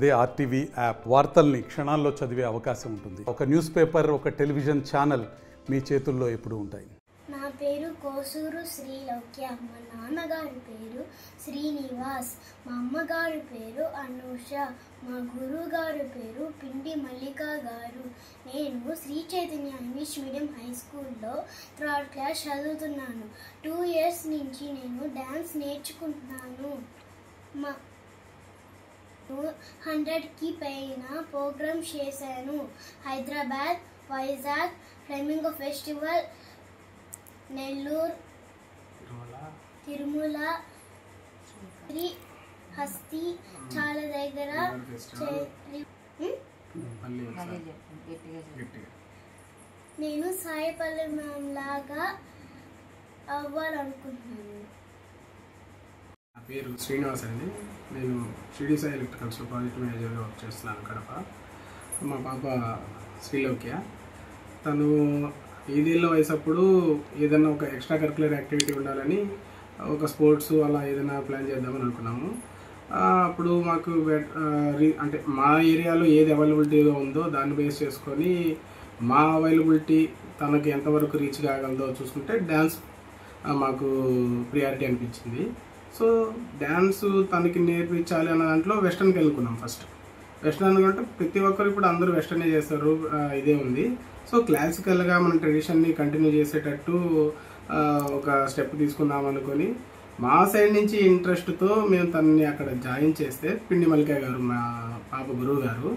అదే RTV app వార్తల్ని క్షణాల్లో చదివే అవకాశం ఉంటుంది. ఒక న్యూస్ పేపర్, ఒక టెలివిజన్ ఛానల్ మీ చేతుల్లో ఎప్పుడూ ఉంటాయి. నా పేరు కోసూరు శ్రీలౌక్య. మా నాన్నగారి పేరు శ్రీనివాస్. మా అమ్మగారి పేరు అనూష. మా గురువు గారి పేరు పిండి మల్లిక గారు. నేను Sri Chaitanya English medium high స్కూల్లో 3rd క్లాస్ చదువుతున్నాను. 2 years నుంచి నేను డ్యాన్స్ నేర్చుకుంటున్నాను. 100కి పైన ప్రోగ్రామ్స్ చేశాను. హైదరాబాద్, వైజాగ్, ఫ్లెమింగో ఫెస్టివల్, నెల్లూరు, తిరుమల, హస్తి, చాలా దగ్గర నేను సాయిపల్లి మ్యామ్ లాగా అవ్వాలనుకుంటున్నాను. నా పేరు శ్రీనివాస్ అండి. నేను షిరిడి సాయి ఎలక్ట్రికల్స్లో ప్రాజెక్ట్ మేనేజర్గా వర్క్ చేస్తున్నాను కడప. మా పాప శ్రీలౌక్య. తను 5 ఏళ్ళ వయసు అప్పుడు ఏదైనా ఒక ఎక్స్ట్రా కరిక్యులర్ యాక్టివిటీ ఉండాలని ఒక స్పోర్ట్స్ అలా ఏదైనా ప్లాన్ చేద్దామని అనుకున్నాము. అప్పుడు మాకు అంటే మా ఏరియాలో ఏది అవైలబిలిటీగా ఉందో దాన్ని బేస్ చేసుకొని మా అవైలబిలిటీ తనకి ఎంతవరకు రీచ్ కాగలదో చూసుకుంటే డ్యాన్స్ మాకు ప్రియారిటీ అనిపించింది. సో డ్యాన్స్ తనకి నేర్పించాలి అన్న దాంట్లో వెస్టర్న్కి వెళ్ళుకున్నాం. ఫస్ట్ వెస్టర్న్ అనుకుంటే ప్రతి ఒక్కరు ఇప్పుడు అందరూ వెస్టర్నే చేస్తారు, ఇదే ఉంది. సో క్లాసికల్గా మన ట్రెడిషన్ని కంటిన్యూ చేసేటట్టు ఒక స్టెప్ తీసుకుందాం అనుకొని మా సైడ్ నుంచి ఇంట్రెస్ట్తో మేము తనని అక్కడ జాయిన్ చేస్తే పిండి మల్లిక గారు, మా పాప గురువు గారు,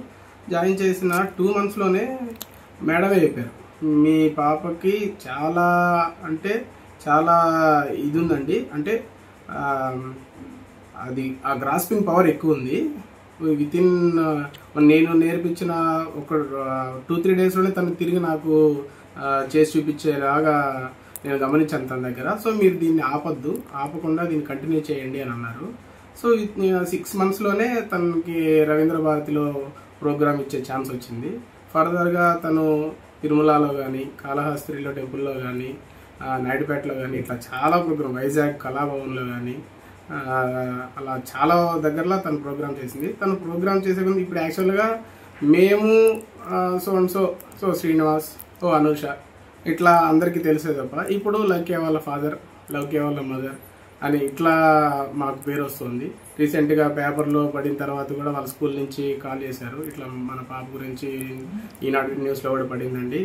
జాయిన్ చేసిన 2 monthsలోనే మేడమే చెప్పారు, మీ పాపకి చాలా అంటే చాలా ఇది ఉందండి, అంటే అది ఆ గ్రాస్పింగ్ పవర్ ఎక్కువ ఉంది. వితిన్ నేను నేర్పించిన ఒక 2-3 daysలోనే తను తిరిగి నాకు చేసి చూపించేలాగా నేను గమనించాను తన దగ్గర. సో మీరు దీన్ని ఆపకుండా దీన్ని కంటిన్యూ చేయండి అని అన్నారు. సో 6 monthsలోనే తనకి రవీంద్ర భారతిలో ప్రోగ్రామ్ ఇచ్చే ఛాన్స్ వచ్చింది. ఫర్దర్గా తను తిరుమలలో కానీ, కాళహస్తిలో టెంపుల్లో కానీ, నాయుడుపేటలో కానీ ఇట్లా చాలా ప్రోగ్రామ్, వైజాగ్ కళాభవన్లో కానీ అలా చాలా దగ్గరలో తను ప్రోగ్రామ్ చేసింది. తను ప్రోగ్రామ్ చేసే ముందు ఇప్పుడు యాక్చువల్గా మేము సో శ్రీనివాస్, అనూష ఇట్లా అందరికీ తెలిసే తప్ప ఇప్పుడు లౌక్య వాళ్ళ ఫాదర్, లౌక్య వాళ్ళ మదర్ అని ఇట్లా మాకు పేరు వస్తుంది. రీసెంట్గా పేపర్లో పడిన తర్వాత కూడా వాళ్ళ స్కూల్ నుంచి కాల్ చేశారు, ఇట్లా మన పాప గురించి ఈనాడు న్యూస్లో కూడా పడిందండి.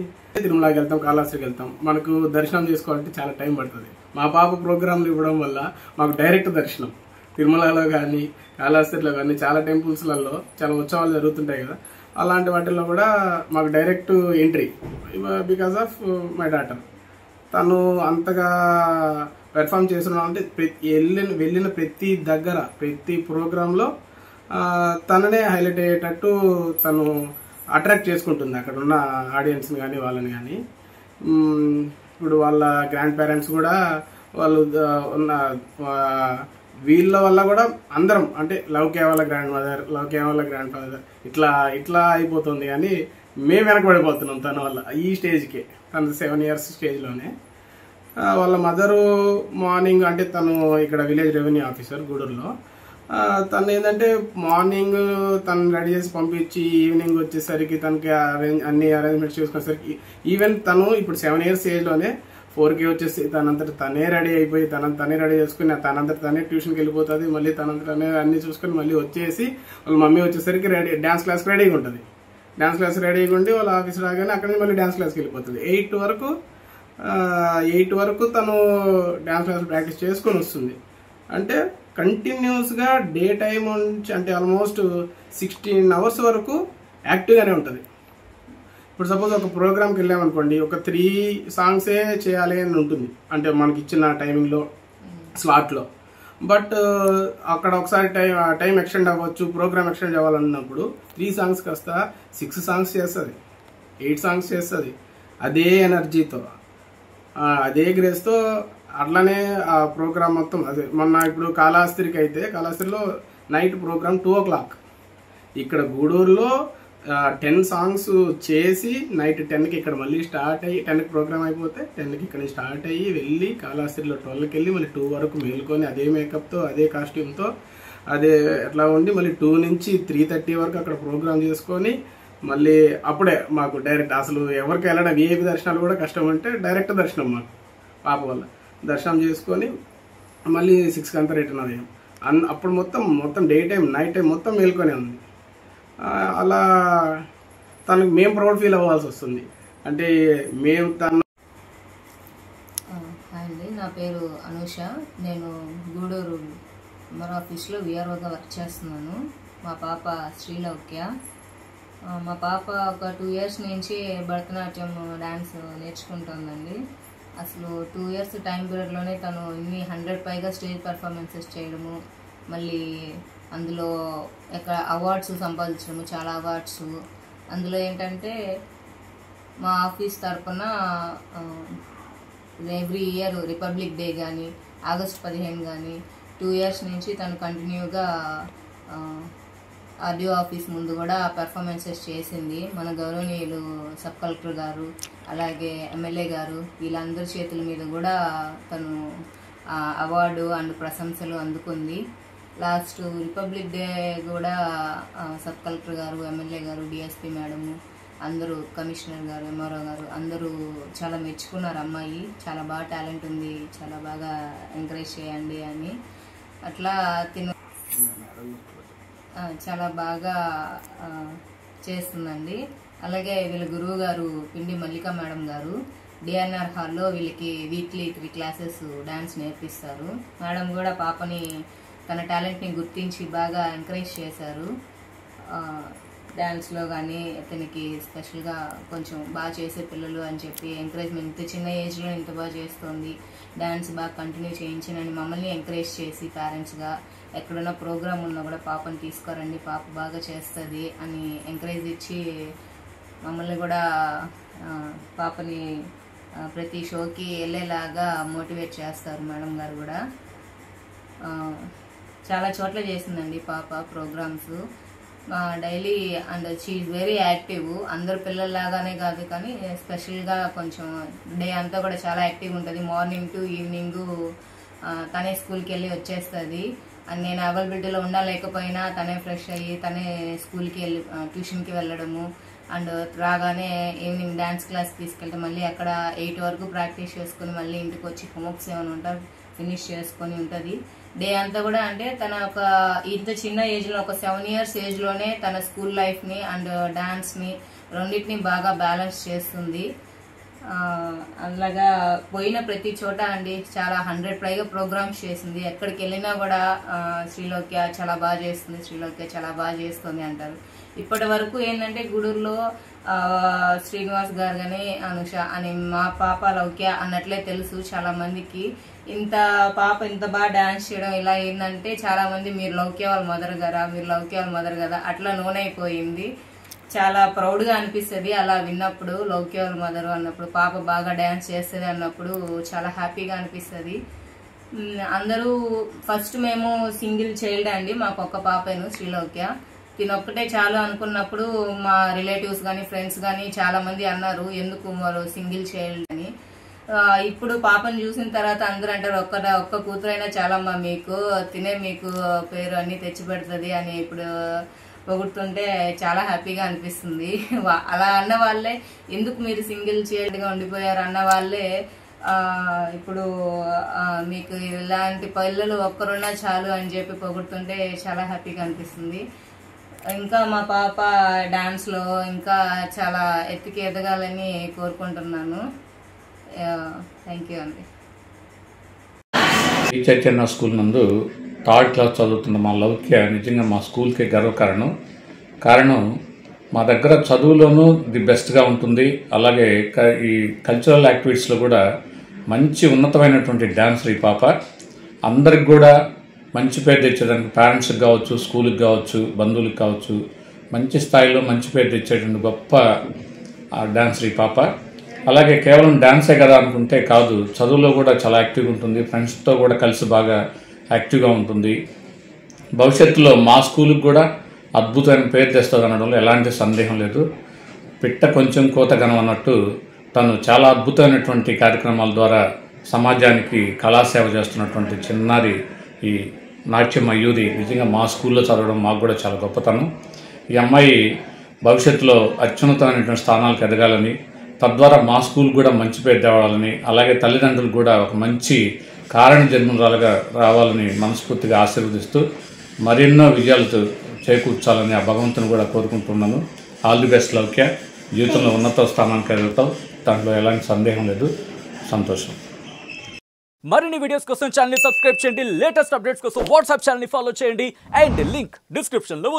తిరుమలకి వెళ్తాం, కాళహస్తికి వెళ్తాం, మనకు దర్శనం చేసుకోవాలంటే చాలా టైం పడుతుంది. మా పాప ప్రోగ్రాంలు ఇవ్వడం వల్ల మాకు డైరెక్ట్ దర్శనం తిరుమలలో కానీ కాళహస్తిలో కానీ చాలా టెంపుల్స్లలో చాలా ఉత్సవాలు జరుగుతుంటాయి కదా, అలాంటి వాటిల్లో కూడా మాకు direct entry because of my daughter. తను అంతగా పెర్ఫామ్ చేస్తున్నాం అంటే వెళ్ళిన ప్రతి దగ్గర ప్రతి ప్రోగ్రాంలో తననే హైలైట్ అయ్యేటట్టు తను అట్రాక్ట్ చేసుకుంటుంది అక్కడ ఉన్న ఆడియన్స్ని కానీ వాళ్ళని కానీ. ఇప్పుడు వాళ్ళ గ్రాండ్ పేరెంట్స్ కూడా వాళ్ళు ఉన్న వీళ్ళ వల్ల కూడా అందరం అంటే లౌక్య వాళ్ళ గ్రాండ్ మదర్, లౌక్య వాళ్ళ గ్రాండ్ ఫాదర్ ఇట్లా అయిపోతుంది. కానీ మేము వెనకబడిపోతున్నాం తన వల్ల. ఈ స్టేజ్కి తన 7 years స్టేజ్లోనే వాళ్ళ మదరు మార్నింగ్, అంటే తను ఇక్కడ విలేజ్ రెవెన్యూ ఆఫీసర్ గూడూరులో, తను ఏంటంటే మార్నింగ్ తను రెడీ చేసి పంపించి ఈవినింగ్ వచ్చేసరికి తనకి అన్ని అరేంజ్మెంట్స్ చేసుకునేసరికి ఈవెన్ తను ఇప్పుడు 7 years ఏజ్లోనే 4కి వచ్చేసి తనంతట తనే రెడీ అయిపోయి తనే రెడీ చేసుకుని తనంతట తనే ట్యూషన్కి వెళ్ళిపోతుంది. మళ్ళీ తనంతట తనే అన్ని చూసుకొని మళ్ళీ వచ్చేసి వాళ్ళ మమ్మీ వచ్చేసరికి డ్యాన్స్ క్లాస్కి రెడీగా ఉంటుంది. డ్యాన్స్ క్లాస్ రెడీగా ఉండి వాళ్ళ ఆఫీస్ రాగానే అక్కడి నుంచి మళ్ళీ డ్యాన్స్ క్లాస్కి వెళ్ళిపోతుంది. 8 వరకు తను డ్యాన్స్ క్లాస్ ప్రాక్టీస్ చేసుకొని వస్తుంది. అంటే కంటిన్యూస్గా డే టైం నుంచి అంటే ఆల్మోస్ట్ 16 hours వరకు యాక్టివ్గానే ఉంటుంది. ఇప్పుడు సపోజ్ ఒక ప్రోగ్రామ్కి వెళ్ళామనుకోండి, ఒక 3 songs చేయాలి అని ఉంటుంది అంటే మనకి ఇచ్చిన టైమింగ్లో స్లాట్లో. బట్ అక్కడ ఒకసారి టైం ఎక్స్టెండ్ అవ్వచ్చు, ప్రోగ్రామ్ ఎక్స్టెండ్ అవ్వాలన్నప్పుడు 3 songs కాస్త 6 songs చేస్తుంది, 8 songs చేస్తుంది. అదే ఎనర్జీతో, అదే గ్రేస్తో అట్లానే ఆ ప్రోగ్రామ్ మొత్తం అదే. మొన్న ఇప్పుడు కాళహస్తికి అయితే కాళహస్తిలో నైట్ ప్రోగ్రామ్ 2 o'clock, ఇక్కడ గూడూరులో 10 songs చేసి నైట్ 10కి ఇక్కడ మళ్ళీ స్టార్ట్ అయ్యి 10కి ప్రోగ్రామ్ అయిపోతే 10కి ఇక్కడ స్టార్ట్ అయ్యి వెళ్ళి కాళహస్తిలో 12కి వెళ్ళి మళ్ళీ 2 వరకు మేలుకొని అదే మేకప్తో అదే కాస్ట్యూమ్తో అదే ఎట్లా ఉండి మళ్ళీ 2 నుంచి 3:30 వరకు అక్కడ ప్రోగ్రామ్ చేసుకొని మళ్ళీ అప్పుడే మాకు డైరెక్ట్ అసలు ఎవరికి వెళ్ళడం విఐపి దర్శనాలు కూడా కష్టం అంటే డైరెక్ట్ దర్శనం మాకు పాప వల్ల దర్శనం చేసుకొని మళ్ళీ 6కి అంతా రిటర్న్ అయ్యాం. అప్పుడు మొత్తం డే టైం నైట్ టైం మొత్తం మేల్కొనే ఉంది. అలా తనకు మేము ప్రౌడ్ ఫీల్ అవ్వాల్సి వస్తుంది. అంటే మేము హాయ్ అండి, నా పేరు అనూష. నేను గూడూరు మరో ఆఫీస్లో విఆర్ఓగా వర్క్ చేస్తున్నాను. మా పాప శ్రీలౌక్య. మా పాప ఒక 2 ఇయర్స్ నుంచి భరతనాట్యం డ్యాన్స్ నేర్చుకుంటుందండి. అసలు 2 ఇయర్స్ టైం పీరియడ్లోనే తను ఇన్ని 100 పైగా స్టేజ్ పర్ఫార్మెన్సెస్ చేయడము, మళ్ళీ అందులో అవార్డ్స్ సంపాదించడము, చాలా అవార్డ్స్. అందులో ఏంటంటే మా ఆఫీస్ తరఫున ఎవ్రీ ఇయర్ రిపబ్లిక్ డే కానీ ఆగస్ట్ 15 కానీ 2 ఇయర్స్ నుంచి తను కంటిన్యూగా ఆర్డీఓ ఆఫీస్ ముందు కూడా పెర్ఫార్మెన్సెస్ చేసింది. మన గౌరవనీయులు సబ్ కలెక్టర్ గారు అలాగే ఎమ్మెల్యే గారు వీళ్ళందరి చేతుల మీద కూడా తను అవార్డు అండ్ ప్రశంసలు అందుకుంది. లాస్ట్ రిపబ్లిక్ డే కూడా సబ్ కలెక్టర్ గారు, ఎమ్మెల్యే గారు, డిఎస్పీ మేడము అందరూ, కమిషనర్ గారు, ఎంఆర్ఓ గారు అందరూ చాలా మెచ్చుకున్నారు. అమ్మాయి చాలా బాగా టాలెంట్ ఉంది, చాలా బాగా ఎంకరేజ్ చేయండి అని. అట్లా తిను చాలా బాగా చేస్తుందండి. అలాగే వీళ్ళ గురువు గారు పిండి మల్లికా మేడం గారు డిఎన్ఆర్ హాల్లో వీళ్ళకి వీక్లీ 3 క్లాసెస్ డ్యాన్స్ నేర్పిస్తారు. మేడం కూడా పాపని తన టాలెంట్ని గుర్తించి బాగా ఎంకరేజ్ చేశారు. డ్యాన్స్లో కానీ అతనికి స్పెషల్గా కొంచెం బాగా చేసే పిల్లలు అని చెప్పి ఎంకరేజ్మెంట్, ఇంత చిన్న ఏజ్లో ఇంత బాగా చేస్తుంది, డ్యాన్స్ బాగా కంటిన్యూ చేయించినని మమ్మల్ని ఎంకరేజ్ చేసి పేరెంట్స్గా ఎక్కడున్న ప్రోగ్రామ్ ఉన్నా కూడా పాపని తీసుకురండి, పాప బాగా చేస్తుంది అని ఎంకరేజ్ ఇచ్చి మమ్మల్ని కూడా పాపని ప్రతి షోకి వెళ్ళేలాగా మోటివేట్ చేస్తారు మేడం గారు కూడా. చాలా చోట్ల చేసిందండి పాప programmes daily. And she is very active. అందరు పిల్లల్లాగానే కాదు కానీ స్పెషల్గా కొంచెం డే అంతా కూడా చాలా యాక్టివ్ ఉంటుంది. మార్నింగ్ టు ఈవినింగ్ తనే స్కూల్కి వెళ్ళి వచ్చేస్తుంది. అండ్ నేను అవైలబిలిటీలో ఉండలేకపోయినా తనే ఫ్రెష్ అయ్యి తనే స్కూల్కి వెళ్ళి ట్యూషన్కి వెళ్ళడము, అండ్ రాగానే ఈవినింగ్ డ్యాన్స్ క్లాస్ తీసుకెళ్తే మళ్ళీ అక్కడ 8 వరకు ప్రాక్టీస్ చేసుకుని మళ్ళీ ఇంటికి వచ్చి హోంవర్క్స్ ఏమైనా ఉంటారు ఫినిష్ చేసుకొని ఉంటుంది. డే అంతా కూడా అంటే తన ఒక ఇంత చిన్న ఏజ్లో ఒక 7 ఇయర్స్ ఏజ్లోనే తన స్కూల్ లైఫ్ని అండ్ డాన్స్ని రెండింటిని బాగా బ్యాలెన్స్ చేస్తుంది. అలాగా పోయిన ప్రతి చోట అండి చాలా 100 పైగా ప్రోగ్రామ్స్ చేసింది. ఎక్కడికి వెళ్ళినా కూడా శ్రీలౌక్య చాలా బాగా చేస్తుంది, శ్రీలౌక్య చాలా బాగా చేస్తుంది అంటారు. ఇప్పటి వరకు ఏంటంటే గూడూరులో శ్రీనివాస్ గారు కానీ అనుష అని మా పాప లౌక్య అన్నట్లే తెలుసు చాలా మందికి. ఇంత పాప ఇంత బాగా డాన్స్ చేయడం ఇలా ఏంటంటే చాలా మంది మీరు లౌక్య వాళ్ళ మదర్ గారా, మీరు లౌక్య వాళ్ళ మదర్ కదా అట్లా నోనైపోయింది. చాలా ప్రౌడ్గా అనిపిస్తుంది అలా విన్నప్పుడు. లౌక్య వాళ్ళ మదర్ అన్నప్పుడు, పాప బాగా డాన్స్ చేస్తుంది అన్నప్పుడు చాలా హ్యాపీగా అనిపిస్తుంది. అందరూ ఫస్ట్ మేము సింగిల్ చైల్డ్ అండి, మాకు ఒక్క పాపేను శ్రీలౌక్య. తినొక్కటే చాలు అనుకున్నప్పుడు మా రిలేటివ్స్ కానీ ఫ్రెండ్స్ కానీ చాలా మంది అన్నారు ఎందుకు మరో సింగిల్ చైల్డ్ అని. ఇప్పుడు పాపను చూసిన తర్వాత అందరూ అంటారు ఒక్క కూతురైనా చాలమ్మా మీకు, తినే మీకు పేరు అన్ని తెచ్చి పెడుతుంది అని ఇప్పుడు పొగుడుతుంటే చాలా హ్యాపీగా అనిపిస్తుంది. అలా అన్న వాళ్ళే ఎందుకు మీరు సింగిల్ చైల్డ్గా ఉండిపోయారు అన్న వాళ్ళే ఇప్పుడు మీకు ఇలాంటి పిల్లలు ఒక్కరున్నా చాలు అని చెప్పి పొగుడుతుంటే చాలా హ్యాపీగా అనిపిస్తుంది. ఇంకా మా పాప డాన్స్లో ఇంకా చాలా ఎత్తుకి ఎదగాలని కోరుకుంటున్నాను. థ్యాంక్ యూ అండి. చైతన్య స్కూల్ నందు 3rd క్లాస్ చదువుతున్న మా లౌక్య నిజంగా మా స్కూల్కి గర్వకారణం. మా దగ్గర చదువులోనూ ది బెస్ట్గా ఉంటుంది, అలాగే ఈ కల్చరల్ యాక్టివిటీస్లో కూడా మంచి ఉన్నతమైనటువంటి డాన్సర్ ఈ పాప. అందరికి కూడా మంచి పేరు తెచ్చేదానికి పేరెంట్స్కి కావచ్చు, స్కూల్కి కావచ్చు, బంధువులకు కావచ్చు మంచి స్థాయిలో మంచి పేరు తెచ్చేటువంటి గొప్ప డాన్సర్ ఈ పాప. అలాగే కేవలం డాన్సే కదా అనుకుంటే కాదు, చదువులో కూడా చాలా యాక్టివ్గా ఉంటుంది, ఫ్రెండ్స్తో కూడా కలిసి బాగా యాక్టివ్గా ఉంటుంది. భవిష్యత్తులో మా స్కూల్కి కూడా అద్భుతమైన పేరు తెస్తుంది అనడంలో ఎలాంటి సందేహం లేదు. పిట్ట కొంచెం కోతగనం అన్నట్టు తను చాలా అద్భుతమైనటువంటి కార్యక్రమాల ద్వారా సమాజానికి కళాసేవ చేస్తున్నటువంటి చిన్నారి ఈ నాట్య మయూరి నిజంగా మా స్కూల్లో చదవడం మాకు కూడా చాలా గొప్పతనం. ఈ అమ్మాయి భవిష్యత్తులో అత్యున్నతమైనటువంటి స్థానాలకు ఎదగాలని, తద్వారా మా స్కూల్ కూడా మంచి పేరు తేవాలని, అలాగే తల్లిదండ్రులు కూడా ఒక మంచి కారణ జన్మరాలుగా రావాలని మనస్ఫూర్తిగా ఆశీర్వదిస్తూ మరెన్నో విజయాలతో చేకూర్చాలని ఆ భగవంతుని కూడా కోరుకుంటున్నాను. All the best Loukya. జీవితంలో ఉన్నత స్థానానికి ఎదుగుతావు, దాంట్లో ఎలాంటి సందేహం లేదు. సంతోషం. మరిన్ని వీడియోస్ కోసం ఛానల్ ని సబ్స్క్రైబ్ చేయండి. లేటెస్ట్ అప్డేట్స్ కోసం వాట్సాప్ ఛానల్ ని ఫాలో చేయండి. అండ్ లింక్ డిస్క్రిప్షన్ లో